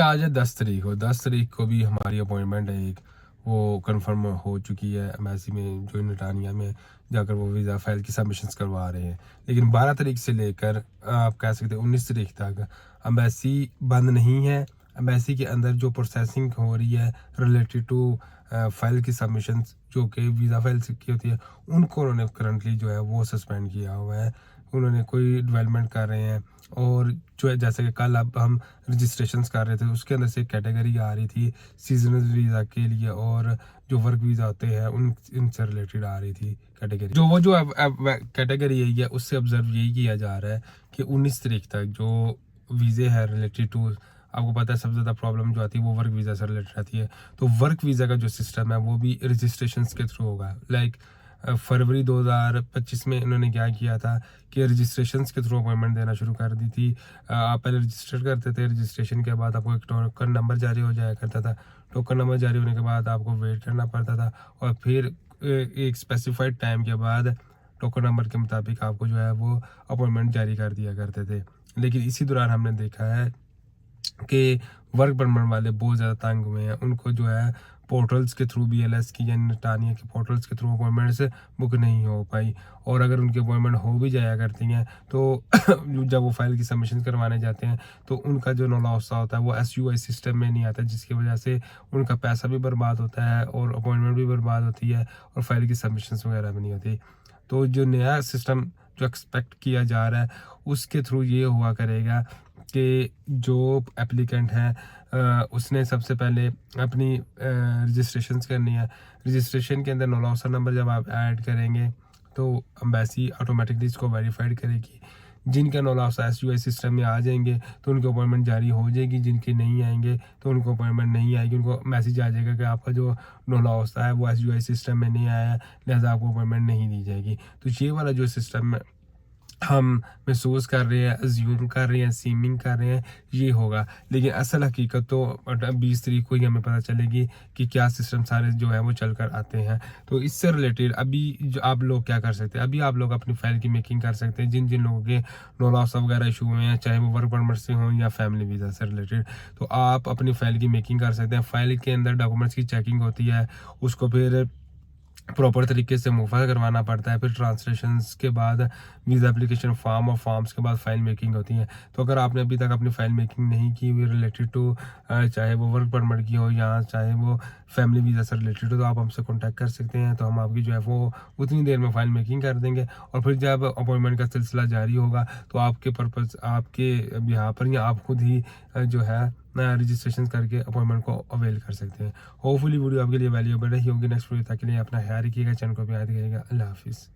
आज है 10 तारीख को 10 तारीख को भी हमारी अपॉइंटमेंट है एक, वो कंफर्म हो चुकी है एम्बेसी में, जो नटानिया में जाकर वो वीज़ा फाइल की सबमिशंस करवा रहे हैं। लेकिन 12 तारीख से लेकर आप कह सकते हैं 19 तारीख तक एम्बेसी बंद नहीं है। एम्बेसी के अंदर जो प्रोसेसिंग हो रही है रिलेटेड टू फाइल की सबमिशंस जो कि वीज़ा फाइल की होती है, उनको उन्होंने करंटली जो है वो सस्पेंड किया हुआ है। उन्होंने कोई डेवलपमेंट कर रहे हैं। और जो है जैसे कि कल अब हम रजिस्ट्रेशंस कर रहे थे, उसके अंदर से कैटेगरी आ रही थी सीजनल वीज़ा के लिए, और जो वर्क वीज़ा होते हैं उन इनसे रिलेटेड आ रही थी कैटेगरी। जो कैटेगरी यही है, उससे ऑब्जर्व यही किया जा रहा है कि 19 तारीख तक जो वीज़े है रिलेटेड टू, आपको पता है सबसे ज़्यादा प्रॉब्लम जो आती है वो वर्क वीज़ा से रिलेटेड आती है। तो वर्क वीज़ा का जो सिस्टम है वो भी रजिस्ट्रेशंस के थ्रू होगा। लाइक फरवरी 2025 में इन्होंने क्या किया था कि रजिस्ट्रेशंस के थ्रू अपॉइंटमेंट देना शुरू कर दी थी। आप पहले रजिस्टर करते थे, रजिस्ट्रेशन के बाद आपको एक टोकन नंबर जारी हो जाया करता था। टोकन नंबर जारी होने के बाद आपको वेट करना पड़ता था, और फिर एक स्पेसिफाइड टाइम के बाद टोकन नंबर के मुताबिक आपको जो है वो अपॉइंटमेंट जारी कर दिया करते थे। लेकिन इसी दौरान हमने देखा है कि वर्क परमिट वाले बहुत ज़्यादा तंग हुए हैं। उनको जो है पोर्टल्स के थ्रू BLS की या नटानिया के पोर्टल्स के थ्रू अपॉइंटमेंट्स बुक नहीं हो पाई, और अगर उनकी अपॉइंटमेंट हो भी जाया करती हैं तो जब वो फाइल की सबमिशन करवाने जाते हैं तो उनका जो नौलासा होता है वो SUI सिस्टम में नहीं आता, जिसकी वजह से उनका पैसा भी बर्बाद होता है और अपॉइंटमेंट भी बर्बाद होती है और फाइल की सबमिशन वगैरह भी नहीं होती। तो जो नया सिस्टम जो एक्सपेक्ट किया जा रहा है उसके थ्रू ये हुआ करेगा कि जो एप्लीकेंट है उसने सबसे पहले अपनी रजिस्ट्रेशंस करनी है। रजिस्ट्रेशन के अंदर नौलासा नंबर जब आप ऐड करेंगे तो एम्बेसी ऑटोमेटिकली इसको वेरीफाइड करेगी। जिनका नौलासा SUI सिस्टम में आ जाएंगे तो उनको अपॉइंटमेंट जारी हो जाएगी, जिनके नहीं आएंगे तो उनको अपॉइंटमेंट नहीं आएगी। उनको मैसेज आ जाएगा कि आपका जो नौलासा है वो SUI सिस्टम में नहीं आया है, लिहाजा आपको अपॉइंटमेंट नहीं दी जाएगी। तो ये वाला जो सिस्टम हम महसूस कर रहे हैं, अज्यूम कर रहे हैं, सीमिंग कर रहे हैं, ये होगा। लेकिन असल हकीकत तो 20 तारीख को ही हमें पता चलेगी कि क्या सिस्टम सारे जो है वो चल कर आते हैं। तो इससे रिलेटेड अभी जो आप लोग क्या कर सकते हैं, अभी आप लोग अपनी फ़ाइल की मेकिंग कर सकते हैं। जिन जिन लोगों के नौलासा वगैरह इशू हुए हैं, चाहे वो वर्क परमिट से हों या फैमिली वीज़ा से रिलेटेड, तो आप अपनी फ़ाइल की मेकिंग कर सकते हैं। फ़ाइल के अंदर डॉक्यूमेंट्स की चेकिंग होती है, उसको फिर प्रॉपर तरीके से मुफा करवाना पड़ता है। फिर ट्रांसलेशंस के बाद वीज़ा एप्लीकेशन फॉर्म और फॉर्म्स के बाद फ़ाइल मेकिंग होती है। तो अगर आपने अभी तक अपनी फ़ाइल मेकिंग नहीं की हुई रिलेटेड टू, चाहे वो वर्क परमिट की हो या चाहे वो फैमिली वीज़ा से रिलेटेड हो, तो आप हमसे कॉन्टैक्ट कर सकते हैं। तो हम आपकी जो है वो उतनी देर में फ़ाइल मेकिंग कर देंगे, और फिर जब अपॉइंटमेंट का सिलसिला जारी होगा तो आपके पर्पज़ आपके बिहाफ पर या आप खुद ही जो है रजिस्ट्रेशन करके अपॉइंटमेंट को अवेल कर सकते हैं। होपफुली वीडियो आपके लिए वैल्यूएबल रही होगी। नेक्स्ट वीडियो तक के लिए अपना ख्याल रखिएगा, चैनल को भी याद करिएगा। अल्लाह हाफिज़।